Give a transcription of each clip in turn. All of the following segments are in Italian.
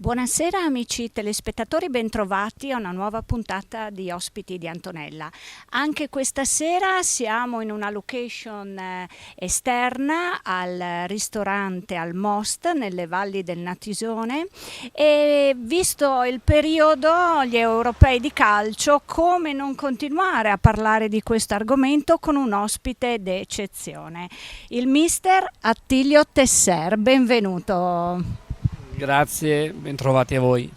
Buonasera amici telespettatori, bentrovati a una nuova puntata di Ospiti di Antonella. Anche questa sera siamo in una location esterna al ristorante Al Most nelle Valli del Natisone e visto il periodo, gli europei di calcio, come non continuare a parlare di questo argomento con un ospite d'eccezione, il mister Attilio Tesser. Benvenuto. Grazie, bentrovati a voi.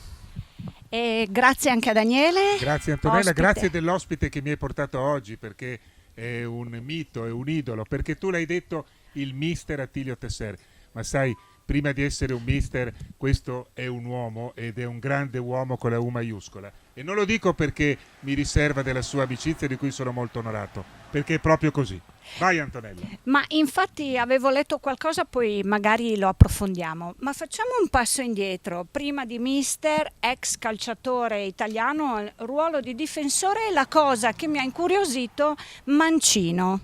E grazie anche a Daniele. Grazie Antonella, ospite. Grazie dell'ospite che mi hai portato oggi, perché è un mito, è un idolo, perché tu l'hai detto, il mister Attilio Tesser, ma sai, prima di essere un mister, questo è un uomo ed è un grande uomo con la U maiuscola, e non lo dico perché mi riserva della sua amicizia di cui sono molto onorato, perché è proprio così. Vai Antonella. Ma infatti avevo letto qualcosa, poi magari lo approfondiamo, ma facciamo un passo indietro. Prima di mister, ex calciatore italiano, ruolo di difensore, e la cosa che mi ha incuriosito, mancino.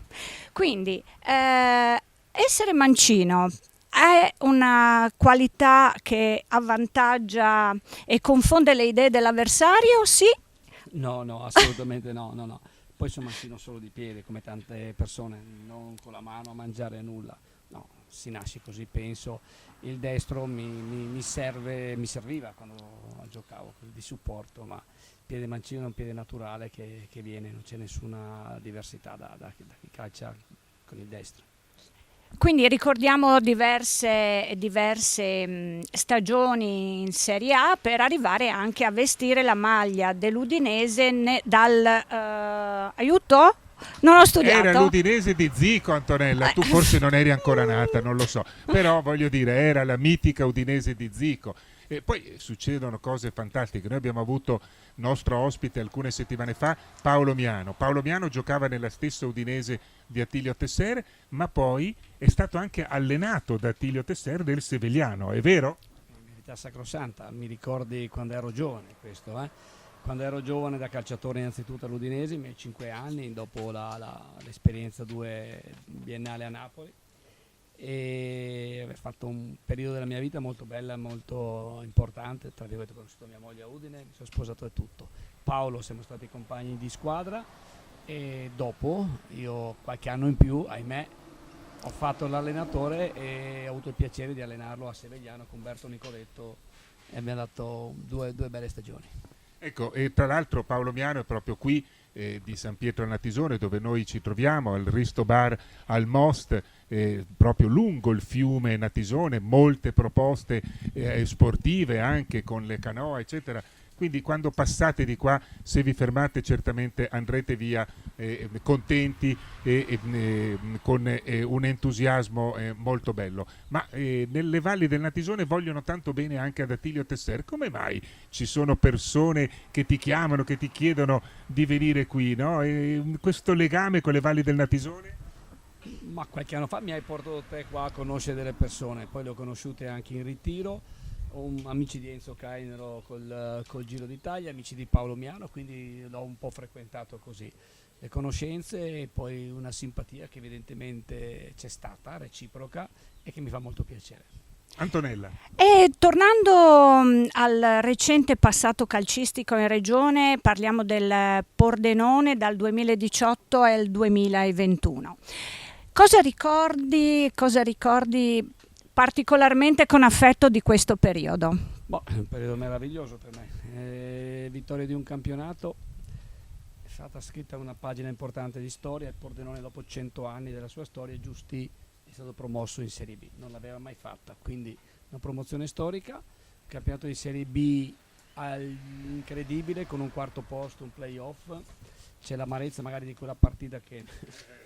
Quindi essere mancino è una qualità che avvantaggia e confonde le idee dell'avversario? Sì? No, assolutamente no. Poi sono mancino solo di piede, come tante persone, non con la mano a mangiare nulla. No, si nasce così, penso. Il destro mi serviva quando giocavo di supporto, ma il piede mancino è un piede naturale che viene, non c'è nessuna diversità da chi calcia con il destro. Quindi ricordiamo diverse stagioni in Serie A per arrivare anche a vestire la maglia dell'Udinese aiuto? Non ho studiato. Era l'Udinese di Zico, Antonella, tu forse non eri ancora nata, non lo so, però voglio dire, era la mitica Udinese di Zico. E poi succedono cose fantastiche. Noi abbiamo avuto nostro ospite alcune settimane fa Paolo Miano. Paolo Miano giocava nella stessa Udinese di Attilio Tesser, ma poi è stato anche allenato da Attilio Tesser del Sevegliano, è vero? In verità sacrosanta, mi ricordi quando ero giovane questo, Quando ero giovane da calciatore innanzitutto all'Udinese, i miei 5 anni, dopo l'esperienza biennale a Napoli, e aver fatto un periodo della mia vita molto bella, molto importante. Tra virgolette, ho conosciuto mia moglie a Udine, mi sono sposato e tutto. Paolo, siamo stati compagni di squadra, e dopo io qualche anno in più, ahimè, ho fatto l'allenatore e ho avuto il piacere di allenarlo a Sevegliano con Berto Nicoletto, e abbiamo dato due belle stagioni. Ecco, e tra l'altro Paolo Miano è proprio qui di San Pietro al Natisone, dove noi ci troviamo, al Risto Bar Al Most, proprio lungo il fiume Natisone, molte proposte sportive anche con le canoe, eccetera. Quindi quando passate di qua, se vi fermate, certamente andrete via contenti e con un entusiasmo molto bello. Ma nelle valli del Natisone vogliono tanto bene anche ad Attilio Tesser. Come mai ci sono persone che ti chiamano, che ti chiedono di venire qui, no? Questo legame con le valli del Natisone? Ma qualche anno fa mi hai portato te qua a conoscere delle persone, poi le ho conosciute anche in ritiro. Ho amici di Enzo Cainero col Giro d'Italia, amici di Paolo Miano, quindi l'ho un po' frequentato così. Le conoscenze e poi una simpatia che evidentemente c'è stata, reciproca, e che mi fa molto piacere. Antonella. E tornando al recente passato calcistico in regione, parliamo del Pordenone dal 2018 al 2021. Cosa ricordi particolarmente con affetto di questo periodo? È un periodo meraviglioso per me. Vittoria di un campionato, è stata scritta una pagina importante di storia. Il Pordenone, dopo 100 anni della sua storia, è stato promosso in Serie B, non l'aveva mai fatta, quindi una promozione storica. Campionato di Serie B incredibile, con un quarto posto, un playoff. C'è l'amarezza magari di quella partita che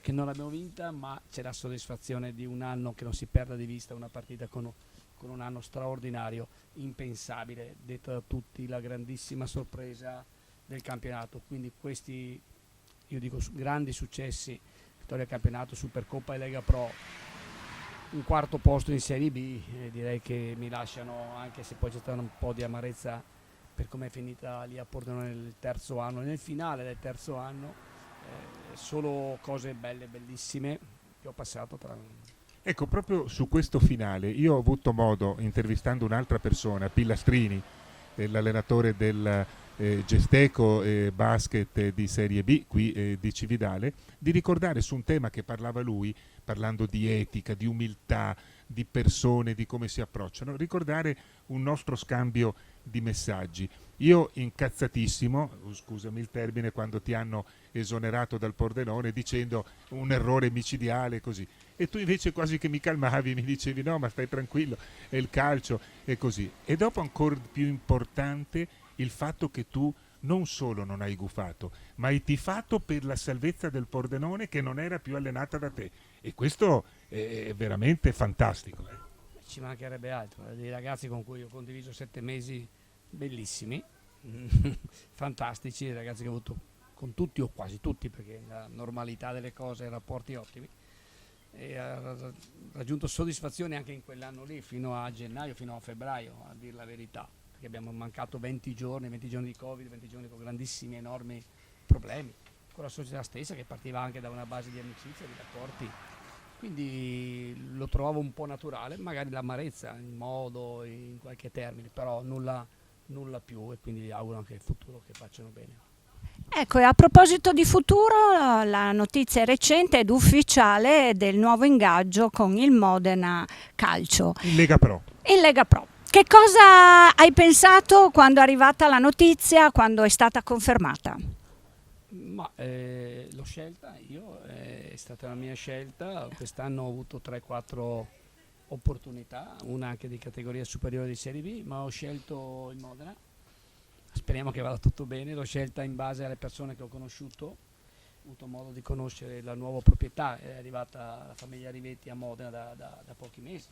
non abbiamo vinta, ma c'è la soddisfazione di un anno che non si perda di vista, una partita con un anno straordinario, impensabile, detta da tutti la grandissima sorpresa del campionato. Quindi questi, io dico, grandi successi, vittoria del campionato, Supercoppa e Lega Pro, un quarto posto in Serie B, direi che mi lasciano, anche se poi c'è stata un po' di amarezza per come è finita lì a Pordenone nel terzo anno, nel finale del terzo anno, solo cose belle, bellissime che ho passato Ecco, proprio su questo finale, io ho avuto modo, intervistando un'altra persona, Pillastrini, l'allenatore del Gesteco Basket di Serie B, qui di Cividale, di ricordare su un tema che parlava lui, parlando di etica, di umiltà, di persone, di come si approcciano, ricordare un nostro scambio di messaggi. Io incazzatissimo, scusami il termine, quando ti hanno esonerato dal Pordenone dicendo un errore micidiale così, e tu invece quasi che mi calmavi, mi dicevi no ma stai tranquillo, è il calcio e così. E dopo ancora più importante il fatto che tu non solo non hai gufato, ma hai tifato per la salvezza del Pordenone che non era più allenata da te, e questo è veramente fantastico. Ci mancherebbe altro, dei ragazzi con cui ho condiviso 7 mesi bellissimi, fantastici, dei ragazzi che ho avuto con tutti o quasi tutti, perché la normalità delle cose, rapporti ottimi, e ha raggiunto soddisfazione anche in quell'anno lì, fino a gennaio, fino a febbraio, a dire la verità, perché abbiamo mancato 20 giorni di Covid, 20 giorni con grandissimi, enormi problemi, con la società stessa che partiva anche da una base di amicizia, di rapporti. Quindi lo trovavo un po' naturale, magari l'amarezza in modo, in qualche termine, però nulla più, e quindi gli auguro anche il futuro che facciano bene. Ecco, e a proposito di futuro, la notizia recente ed ufficiale del nuovo ingaggio con il Modena Calcio In Lega Pro. in Lega Pro. Che cosa hai pensato quando è arrivata la notizia, quando è stata confermata? Ma l'ho scelta io, è stata la mia scelta. Quest'anno ho avuto 3-4 opportunità, una anche di categoria superiore di Serie B, ma ho scelto il Modena. Speriamo che vada tutto bene. L'ho scelta in base alle persone che ho conosciuto, ho avuto modo di conoscere la nuova proprietà, è arrivata la famiglia Rivetti a Modena da pochi mesi,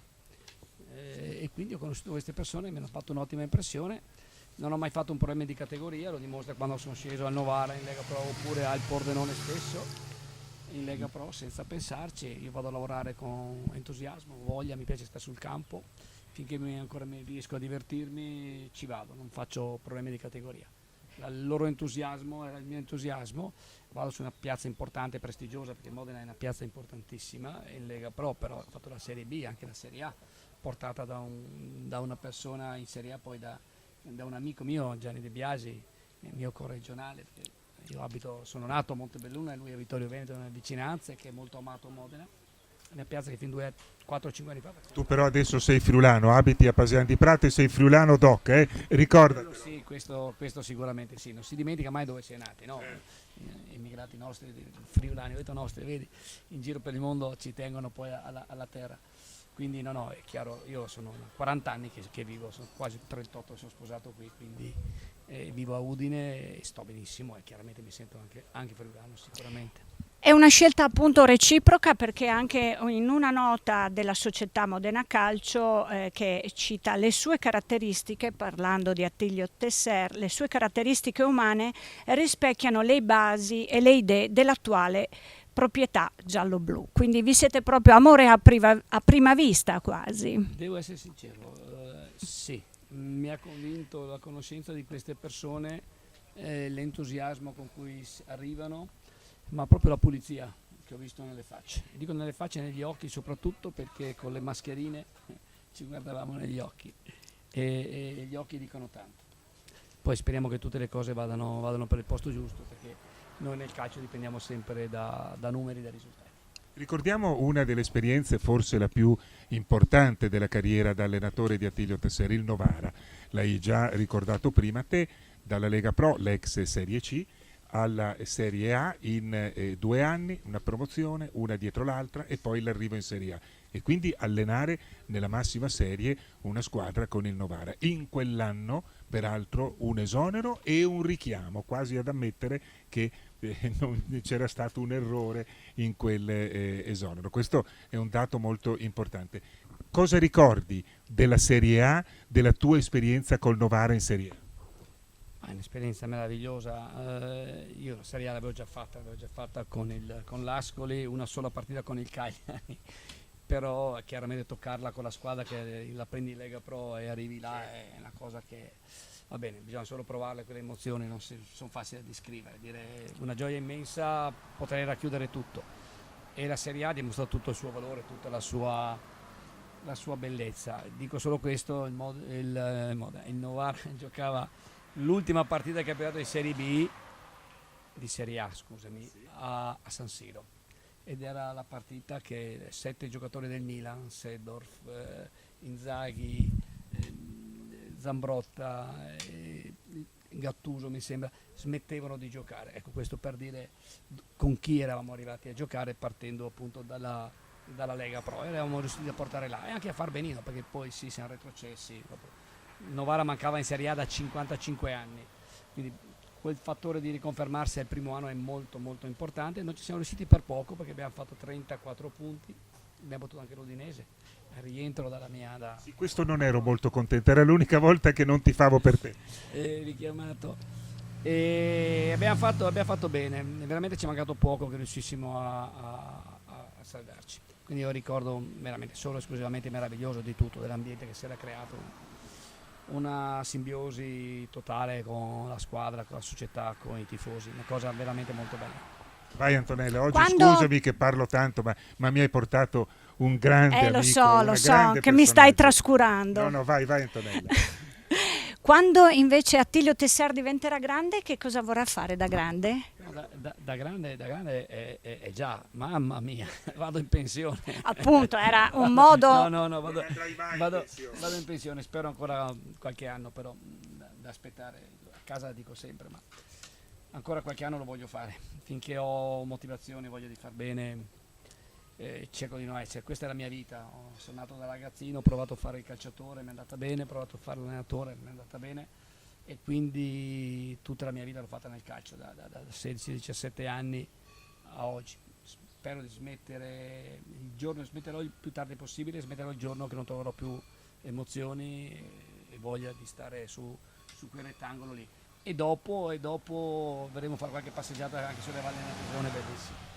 e quindi ho conosciuto queste persone e mi hanno fatto un'ottima impressione. Non ho mai fatto un problema di categoria, lo dimostra quando sono sceso al Novara in Lega Pro oppure al Pordenone stesso in Lega Pro, senza pensarci. Io vado a lavorare con entusiasmo, voglia, mi piace stare sul campo, finché ancora mi riesco a divertirmi ci vado, non faccio problemi di categoria. Il loro entusiasmo era il mio entusiasmo. Vado su una piazza importante e prestigiosa, perché Modena è una piazza importantissima in Lega Pro, però ho fatto la Serie B, anche la Serie A, portata da una persona in Serie A, poi da un amico mio, Gianni De Biasi, mio corregionale, perché io sono nato a Montebelluna e lui a Vittorio Veneto, nelle vicinanze, che è molto amato a Modena. Una piazza che fin 4-5 anni fa. Tu però adesso sei friulano, abiti a Pasian di Prato e sei friulano doc, ricorda. Sì, questo sicuramente sì, non si dimentica mai dove si è nati, no? Immigrati nostri, friulani, ho detto nostri, vedi, in giro per il mondo ci tengono poi alla terra. Quindi no, è chiaro, io sono 40 anni che vivo, sono quasi 38, sono sposato qui, quindi vivo a Udine e sto benissimo, e chiaramente mi sento anche friulano sicuramente. È una scelta appunto reciproca, perché anche in una nota della società Modena Calcio che cita le sue caratteristiche, parlando di Attilio Tesser, le sue caratteristiche umane rispecchiano le basi e le idee dell'attuale proprietà giallo-blu. Quindi vi siete proprio amore a prima vista quasi. Devo essere sincero, sì, mi ha convinto la conoscenza di queste persone, l'entusiasmo con cui arrivano, ma proprio la pulizia che ho visto nelle facce. Dico nelle facce e negli occhi soprattutto, perché con le mascherine ci guardavamo negli occhi e gli occhi dicono tanto. Poi speriamo che tutte le cose vadano per il posto giusto, perché noi nel calcio dipendiamo sempre da numeri, da risultati. Ricordiamo una delle esperienze, forse la più importante della carriera da allenatore di Attilio Tesser, il Novara. L'hai già ricordato prima, te dalla Lega Pro, l'ex Serie C, alla Serie A in 2 anni, una promozione, una dietro l'altra, e poi l'arrivo in Serie A, e quindi allenare nella massima serie una squadra con il Novara. In quell'anno peraltro un esonero e un richiamo, quasi ad ammettere che non c'era stato un errore in quell'esonero. Questo è un dato molto importante. Cosa ricordi della Serie A, della tua esperienza col Novara in Serie A? È un'esperienza meravigliosa. Io la Serie A l'avevo già fatta con l'Ascoli, una sola partita con il Cagliari, però chiaramente toccarla con la squadra che la prendi in Lega Pro e arrivi là è una cosa che va bene, bisogna solo provarle, quelle emozioni sono facili da descrivere, dire una gioia immensa, potrei racchiudere tutto. e la Serie A ha dimostrato tutto il suo valore, tutta la sua bellezza. Dico solo questo, il Novara giocava l'ultima partita del campionato di Serie B, di Serie A, scusami, a San Siro, ed era la partita che 7 giocatori del Milan, Seedorf, Inzaghi, Zambrotta, Gattuso mi sembra, smettevano di giocare. Ecco, questo per dire con chi eravamo arrivati a giocare, partendo appunto dalla Lega Pro, e eravamo riusciti a portare là e anche a far benino, perché poi sì, siamo retrocessi. Il Novara mancava in Serie A da 55 anni, quindi quel fattore di riconfermarsi al primo anno è molto molto importante. Noi ci siamo riusciti per poco, perché abbiamo fatto 34 punti, abbiamo battuto anche l'Udinese, rientro dalla mia... Sì, questo non ero molto contento, era l'unica volta che non tifavo per te. Richiamato. E abbiamo fatto bene, veramente ci è mancato poco che riuscissimo a salvarci. Quindi io ricordo veramente solo esclusivamente meraviglioso di tutto, dell'ambiente che si era creato, una simbiosi totale con la squadra, con la società, con i tifosi, una cosa veramente molto bella. Vai Antonella, oggi scusami che parlo tanto, ma mi hai portato un grande amico, lo so, che personaggio. mi stai trascurando. No, vai Antonella. Quando invece Attilio Tesser diventerà grande, che cosa vorrà fare da grande? Da grande è già, mamma mia, vado in pensione. Appunto, era un modo... No, vado in pensione, spero ancora qualche anno, però da aspettare. A casa dico sempre, ma ancora qualche anno lo voglio fare, finché ho motivazione, voglia di far bene. Cerco di non essere, questa è la mia vita. Sono nato da ragazzino, ho provato a fare il calciatore, mi è andata bene, ho provato a fare l'allenatore, mi è andata bene, e quindi tutta la mia vita l'ho fatta nel calcio, da 16-17 anni a oggi. Spero di smetterò il più tardi possibile, smetterò il giorno che non troverò più emozioni e voglia di stare su quel rettangolo lì, e dopo verremo fare qualche passeggiata anche sulle valli della zone bellissime.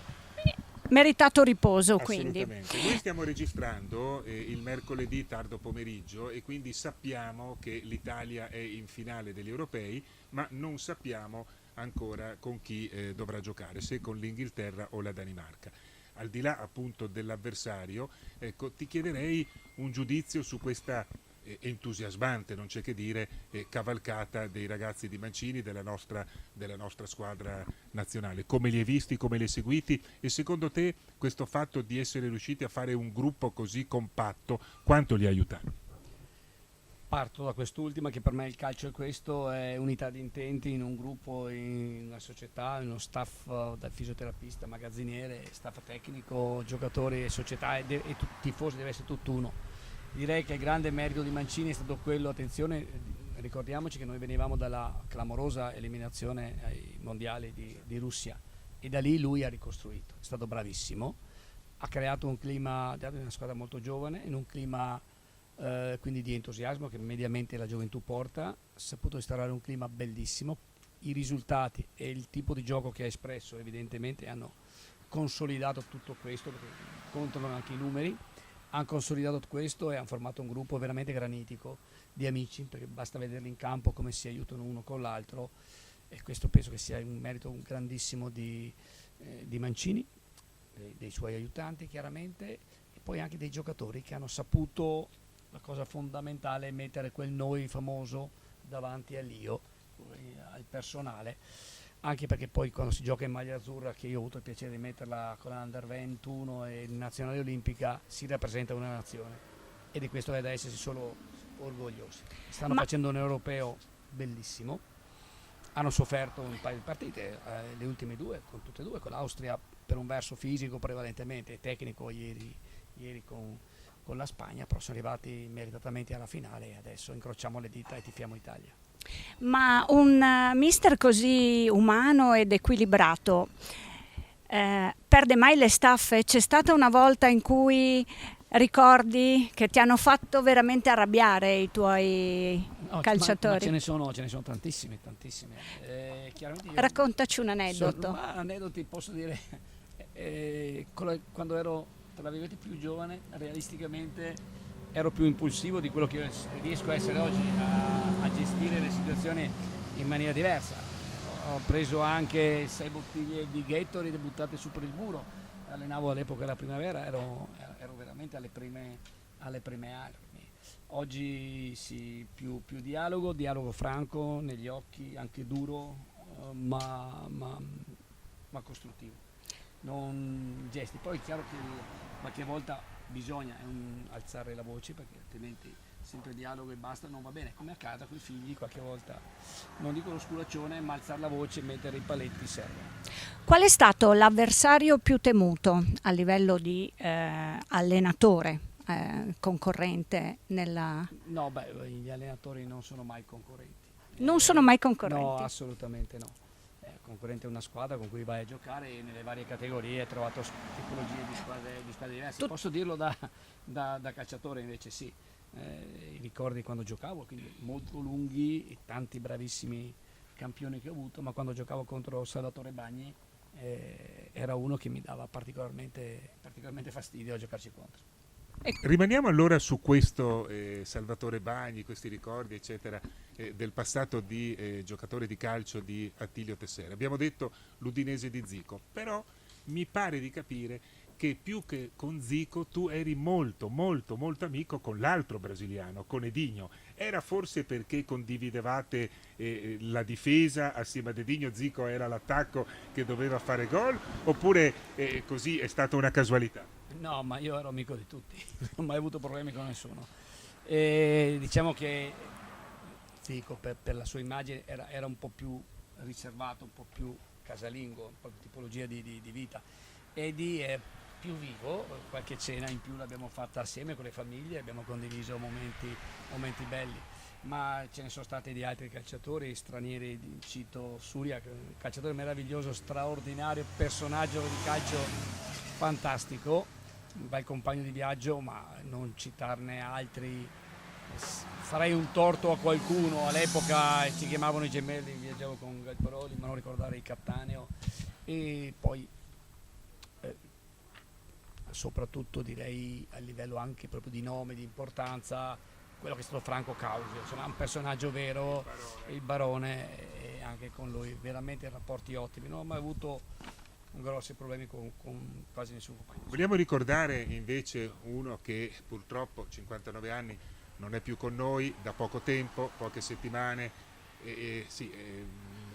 Meritato riposo, quindi. Noi stiamo registrando il mercoledì tardo pomeriggio, e quindi sappiamo che l'Italia è in finale degli europei, ma non sappiamo ancora con chi dovrà giocare, se con l'Inghilterra o la Danimarca. Al di là appunto dell'avversario, ecco, ti chiederei un giudizio su questa entusiasmante, non c'è che dire, cavalcata dei ragazzi di Mancini, della nostra squadra nazionale. Come li hai visti, come li hai seguiti, e secondo te questo fatto di essere riusciti a fare un gruppo così compatto quanto li ha aiutati? Parto da quest'ultima, che per me il calcio è questo, è unità di intenti in un gruppo, in una società, in uno staff, dal fisioterapista, magazziniere, staff tecnico, giocatori e società, e tifosi, deve essere tutt'uno. Direi che il grande merito di Mancini è stato quello, attenzione, ricordiamoci che noi venivamo dalla clamorosa eliminazione ai mondiali di Russia, e da lì lui ha ricostruito, è stato bravissimo, ha creato un clima, di una squadra molto giovane, in un clima quindi di entusiasmo che mediamente la gioventù porta, ha saputo instaurare un clima bellissimo. I risultati e il tipo di gioco che ha espresso evidentemente hanno consolidato tutto questo, perché contano anche i numeri. Hanno consolidato questo e hanno formato un gruppo veramente granitico di amici, perché basta vederli in campo come si aiutano uno con l'altro, e questo penso che sia un merito grandissimo di Mancini, dei suoi aiutanti chiaramente, e poi anche dei giocatori che hanno saputo, la cosa fondamentale, mettere quel noi famoso davanti all'io, al personale, anche perché poi quando si gioca in maglia azzurra, che io ho avuto il piacere di metterla con l'Under 21 e in nazionale olimpica, si rappresenta una nazione, e di questo è da essersi solo orgogliosi. Stanno facendo un europeo bellissimo, hanno sofferto un paio di partite, le ultime due, con tutte e due, con l'Austria per un verso fisico prevalentemente, tecnico ieri con la Spagna, però sono arrivati meritatamente alla finale, e adesso incrociamo le dita e tifiamo Italia. Ma un mister così umano ed equilibrato perde mai le staffe? C'è stata una volta in cui ricordi che ti hanno fatto veramente arrabbiare i tuoi calciatori? Ma ce ne sono tantissime. Raccontaci un aneddoto. Aneddoti posso dire, quando ero tra virgolette più giovane, realisticamente ero più impulsivo di quello che riesco a essere oggi, a gestire le situazioni in maniera diversa. Ho preso anche 6 bottiglie di Gatorade buttate su per il muro, allenavo all'epoca della primavera, ero veramente alle prime armi. Oggi sì, più dialogo franco, negli occhi, anche duro, ma costruttivo. Non gesti. Poi è chiaro che qualche volta bisogna alzare la voce, perché altrimenti sempre dialogo e basta non va bene, come accade con i figli qualche volta. Non dico lo sculaccione, ma alzare la voce e mettere i paletti serve. Qual è stato l'avversario più temuto a livello di allenatore, concorrente nella... No, gli allenatori non sono mai concorrenti. Non sono mai concorrenti? No, assolutamente no. Concorrente è una squadra con cui vai a giocare e nelle varie categorie hai trovato tipologie di squadre diverse. Posso dirlo da calciatore, invece sì. I ricordi quando giocavo, quindi molto lunghi e tanti bravissimi campioni che ho avuto, ma quando giocavo contro Salvatore Bagni era uno che mi dava particolarmente fastidio a giocarci contro. Rimaniamo allora su questo Salvatore Bagni, questi ricordi eccetera del passato di giocatore di calcio di Attilio Tessera. Abbiamo detto l'Udinese di Zico, però mi pare di capire che più che con Zico tu eri molto amico con l'altro brasiliano, con Edinho. Era forse perché condividevate la difesa assieme ad Edinho, Zico era l'attacco che doveva fare gol, oppure così è stata una casualità? No, ma io ero amico di tutti, non ho mai avuto problemi con nessuno. Diciamo che Zico per la sua immagine era un po' più riservato, un po' più casalingo, un po' più tipologia di vita. Eddie è più vivo, qualche cena in più l'abbiamo fatta assieme con le famiglie, abbiamo condiviso momenti belli, ma ce ne sono stati di altri calciatori stranieri, cito Surya, un calciatore meraviglioso, straordinario, personaggio di calcio fantastico, un bel compagno di viaggio, ma non citarne altri. Farei un torto a qualcuno, all'epoca ci chiamavano i gemelli, viaggiavo con Galparoli, ma non ricordare il Cattaneo, e poi soprattutto direi a livello anche proprio di nome, di importanza, quello che è stato Franco Causio, insomma un personaggio vero, il Barone, e anche con lui veramente rapporti ottimi, non ho mai avuto grossi problemi con quasi nessun compagno. Vogliamo ricordare invece uno che purtroppo 59 anni non è più con noi da poco tempo, poche settimane, sì,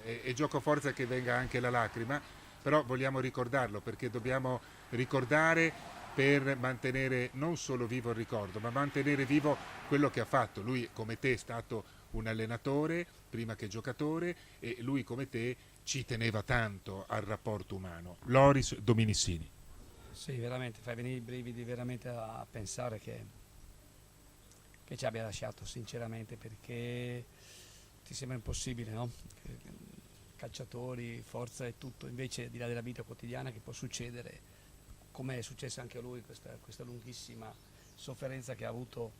è gioco forza che venga anche la lacrima, però vogliamo ricordarlo perché dobbiamo ricordare per mantenere non solo vivo il ricordo, ma mantenere vivo quello che ha fatto. Lui come te è stato un allenatore prima che giocatore, e lui come te ci teneva tanto al rapporto umano. Loris Dominissini. Sì, veramente, fai venire i brividi veramente a pensare che ci abbia lasciato, sinceramente, perché ti sembra impossibile, no? Calciatori, forza e tutto, invece al di là della vita quotidiana che può succedere, come è successo anche a lui, questa lunghissima sofferenza che ha avuto,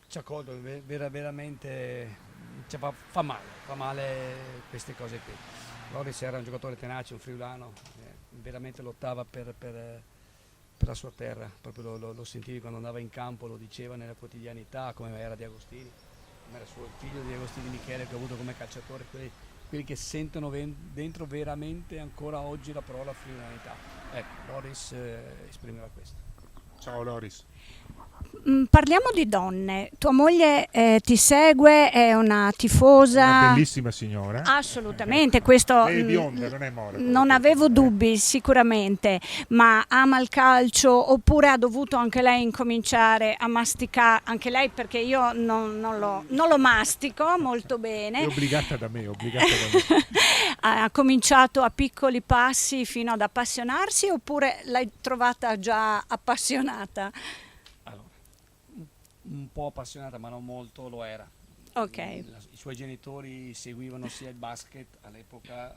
ci ha colto veramente, cioè, fa male queste cose qui. Loris era un giocatore tenace, un friulano, veramente lottava per la sua terra, proprio lo sentivi quando andava in campo, lo diceva nella quotidianità, come era Di Agostini, come era il figlio di Agostini Michele che ho avuto come calciatore, quelli che sentono dentro veramente ancora oggi la parola friulanità. Ecco, Loris esprimeva questo. Ciao Loris. Parliamo di donne. Tua moglie ti segue, è una tifosa. Una bellissima signora. Assolutamente, questo Lei è bionda, non è mora. non avevo dubbi sicuramente, ma ama il calcio oppure ha dovuto anche lei incominciare a masticare, anche lei perché io non lo mastico molto bene. È obbligata da me. Ha cominciato a piccoli passi fino ad appassionarsi oppure l'hai trovata già appassionata? Un po' appassionata, ma non molto lo era. Ok. I suoi genitori seguivano sia il basket all'epoca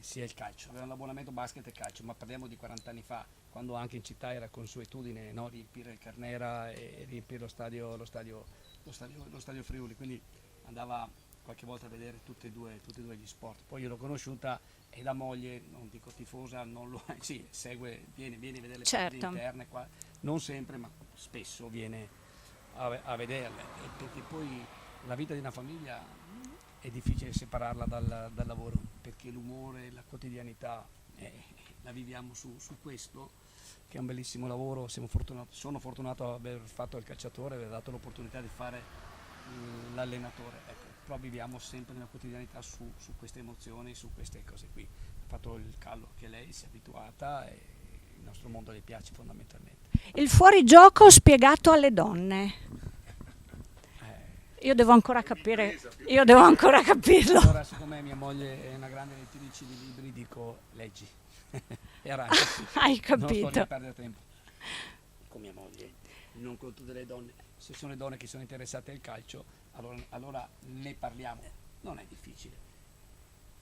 sia il calcio. Avevano l'abbonamento basket e calcio, ma parliamo di 40 anni fa, quando anche in città era consuetudine, no? Riempire il Carnera e riempire lo stadio Friuli, quindi andava qualche volta a vedere tutti e due gli sport. Poi io l'ho conosciuta e la moglie, non dico tifosa, sì, segue, viene a vedere le partite interne qua, non sempre, ma spesso viene a vederle, perché poi la vita di una famiglia è difficile separarla dal lavoro, perché che l'umore, la quotidianità, la viviamo su questo, che è un bellissimo lavoro. Sono fortunato ad aver fatto il calciatore, aver dato l'opportunità di fare l'allenatore, ecco, però viviamo sempre nella quotidianità su queste emozioni, su queste cose qui. Ha fatto il callo che lei si è abituata e il nostro mondo le piace fondamentalmente. Il fuorigioco spiegato alle donne. Io devo ancora capirlo. Allora, siccome mia moglie è una grande lettrice di libri, dico leggi e arrangia. Hai Non sto lì capito. a perdere tempo con mia moglie, non con tutte le donne. Se sono le donne che sono interessate al calcio, allora ne parliamo. Non è difficile.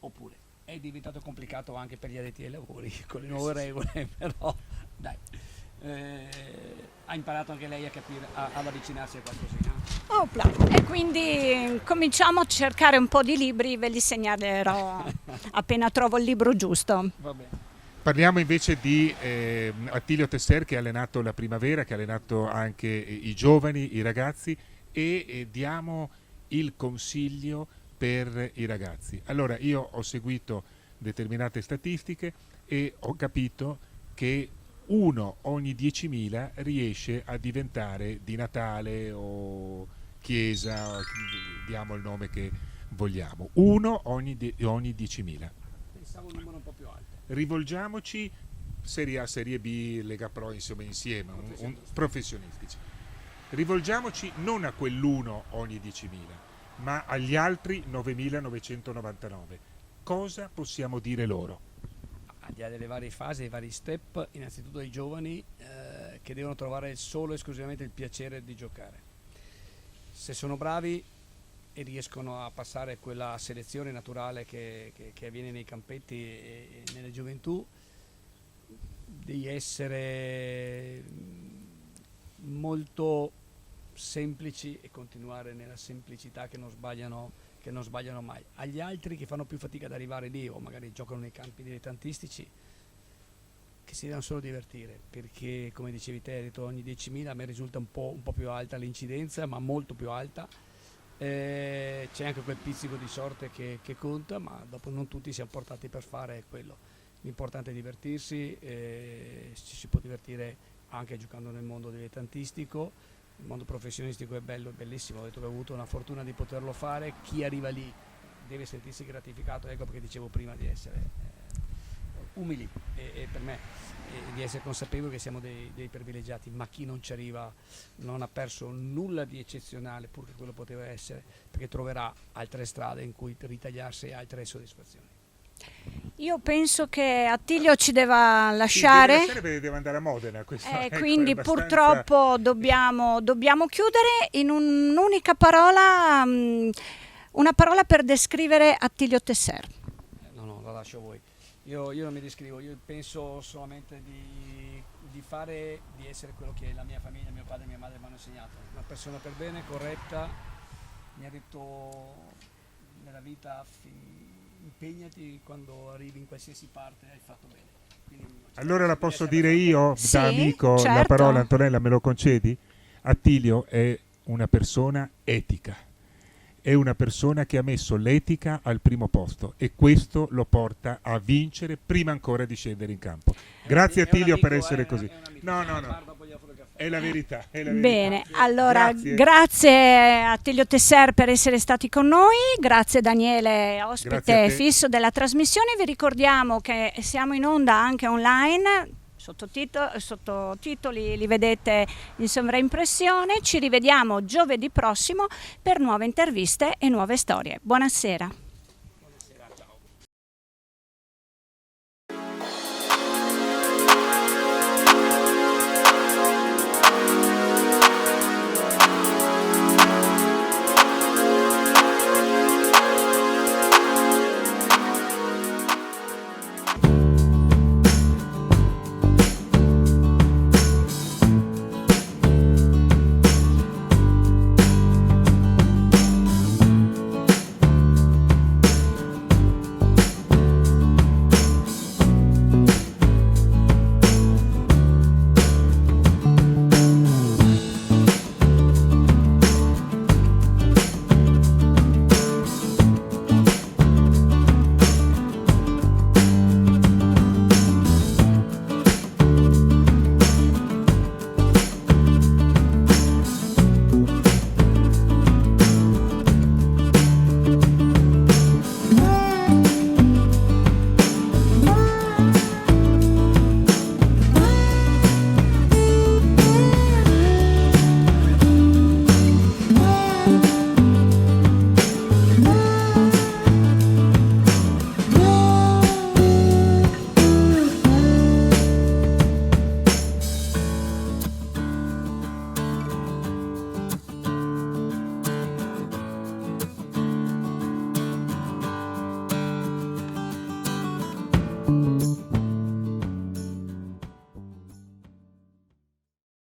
Oppure è diventato complicato anche per gli addetti ai lavori con le nuove regole, però dai. Ha imparato anche lei a capire, ad avvicinarsi a qualcosina. Opla. E quindi cominciamo a cercare un po' di libri, ve li segnalerò appena trovo il libro giusto. Va bene. Parliamo invece di Attilio Tesser, che ha allenato la primavera, che ha allenato anche i giovani, i ragazzi, e diamo il consiglio per i ragazzi. Allora, io ho seguito determinate statistiche e ho capito che 1 ogni 10.000 riesce a diventare di Natale o chiesa, diamo il nome che vogliamo. 1 ogni 10.000. Pensavo un numero un po' più alto. Rivolgiamoci Serie A, Serie B, Lega Pro, insomma insieme, professionistici. Rivolgiamoci non a quell'1 ogni 10.000, ma agli altri 9.999. Cosa possiamo dire loro? Al di là delle varie fasi, dei vari step, innanzitutto ai giovani che devono trovare solo e esclusivamente il piacere di giocare. Se sono bravi e riescono a passare quella selezione naturale che avviene nei campetti e nelle gioventù, di essere molto semplici e continuare nella semplicità, che non sbagliano mai. Agli altri che fanno più fatica ad arrivare lì o magari giocano nei campi dilettantistici, che si devono solo divertire, perché come dicevi te, hai detto ogni 10.000, a me risulta un po' più alta l'incidenza, ma molto più alta. C'è anche quel pizzico di sorte che conta, ma dopo non tutti siamo portati per fare quello. L'importante è divertirsi, ci si può divertire anche giocando nel mondo dilettantistico. Il mondo professionistico è bello, è bellissimo, ho detto che ho avuto una fortuna di poterlo fare. Chi arriva lì deve sentirsi gratificato, ecco perché dicevo prima di essere umili e per me di essere consapevoli che siamo dei privilegiati, ma chi non ci arriva non ha perso nulla di eccezionale, pur che quello poteva essere, perché troverà altre strade in cui ritagliarsi e altre soddisfazioni. Io penso che Attilio ci deva lasciare. Sì, deve andare a Modena. Ecco, quindi abbastanza... purtroppo dobbiamo chiudere in un'unica parola, una parola per descrivere Attilio Tesser. No, la lascio a voi. Io non mi descrivo, io penso solamente di essere quello che la mia famiglia, mio padre e mia madre mi hanno insegnato. Una persona per bene, corretta, mi ha detto nella vita impegnati, quando arrivi in qualsiasi parte hai fatto bene. Quindi, allora la posso dire io, sì, da amico, certo. La parola, Antonella, me lo concedi? Attilio è una persona etica, è una persona che ha messo l'etica al primo posto e questo lo porta a vincere prima ancora di scendere in campo. Grazie Attilio per essere così. No. È la verità. Bene, allora grazie Attilio Tesser per essere stati con noi, grazie Daniele, ospite fisso della trasmissione. Vi ricordiamo che siamo in onda anche online, sottotitoli li vedete in sovraimpressione. Ci rivediamo giovedì prossimo per nuove interviste e nuove storie. Buonasera. Ciao.